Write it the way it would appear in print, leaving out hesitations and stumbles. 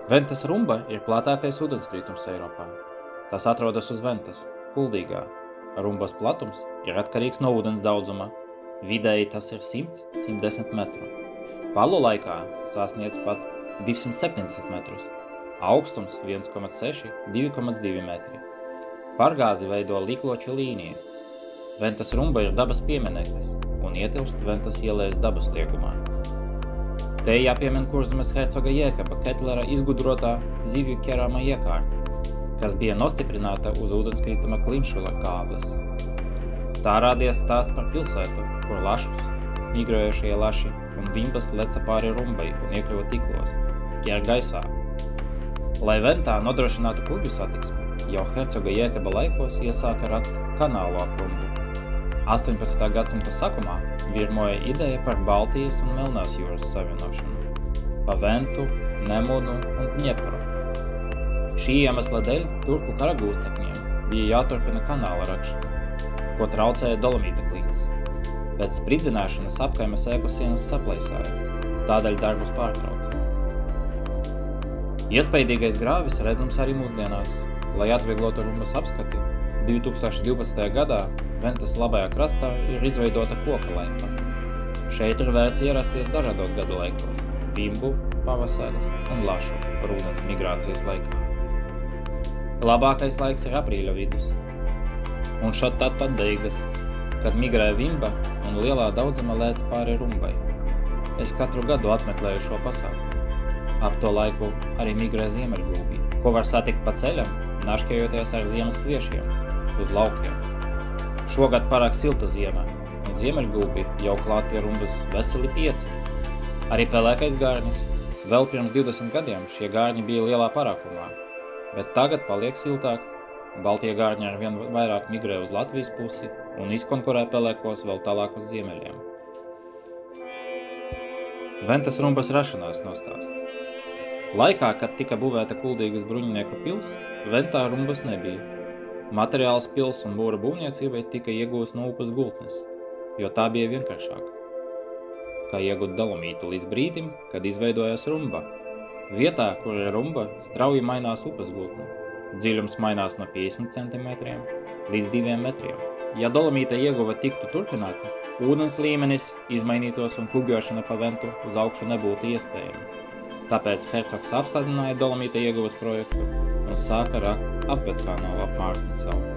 Ventas rumba ir plātākais ūdenskritums Eiropā. Tas atrodas uz Ventas, Kuldīgā. Rumbas platums ir atkarīgs no ūdens daudzuma. Vidēji tas ir 100–110 metru. Palu laikā sasniedz pat 270 metrus. Augstums 1,6–2,2 metri. Pārgāzi veido Likloču līniju. Ventas rumba ir dabas piemineklis un ietilpst Ventas ielas dabas liegumā. Te jāpiemin Kurzemes hercoga Jēkaba Ketlera izgudrotā zivju ķerāma iekārta, kas bija nostiprināta uz ūdenskrituma klinšula kābles. Tā radies stāsts par pilsētu, kur lašus, migrējušie laši un vimbas leca pāri rumbai un iekļuva tiklos, ķer gaisā. Lai Ventā nodrošinātu kuģu satiksmi, jau hercoga Jēkaba laikos iesāka rakt kanālu ap rumbu. 18. gadsimta sākumā virmoja ideja par Baltijas un Melnās jūras savienošanu pa Ventu, Nemunu un Dņepru. Šī iemesla dēļ turku karagūstekņiem bija jāturpina kanāla rakšana, ko traucēja dolomīta klints. Pēc spridzināšanas apkaimes ēku sienas saplaisāja, tādēļ darbus pārtrauca. Iespaidīgais grāvis redzams arī mūsdienās. Lai atvieglotu rumbas apskati, 2012. gadā Ventas labajā krastā ir izveidota koka laipa. Šeit ir vērts ierasties dažādos gadu laikos – vimbu, pavasaris un lašu ūdens migrācijas laikā. Labākais laiks ir aprīļa vidus. Un šad tad pat beigas, kad migrē vimba un lielā daudzuma lēc pāri rumbai. Es katru gadu apmeklēju šo pasākumu. Ap to laiku arī migrē ziemeļgulbi, ko var satikt pa ceļam, našķējoties ar ziemas kviešiem uz laukiem. Šogad pārāk silta ziema, un ziemeļgulbi jau klāt pie rumbas veseli 5. Arī pelēkais gārnis. Vēl pirms 20 gadiem šie gārņi bija lielā parākumā, bet tagad paliek siltāk. Baltie gārņi ar vien vairāk migrē uz Latvijas pusi un izkonkurē pelēkos vēl tālāk uz ziemeļiem. Ventas rumbas rašanās nostāsts. Laikā, kad tika būvēta Kuldīgas bruņinieku pils, Ventā rumbas nebija. Materiāls pils un mūra būvniecībai tika iegūts no upes gultnes, jo tā bija vienkāršāka. Kā iegūt dolomītu līdz brīdim, kad izveidojās rumba. Vietā, kur ir rumba, strauji mainās upes gultne. Dziļums mainās no 50 cm līdz 2 metriem. Ja dolomīta ieguva tiktu turpināta, ūdens līmenis izmainītos un kuģošana pa Ventu uz augšu nebūtu iespējama. Tāpēc hercogs apstādināja dolomīta ieguvas projektu un sāka rakt apvedkanālu ap Mārtiņsalu.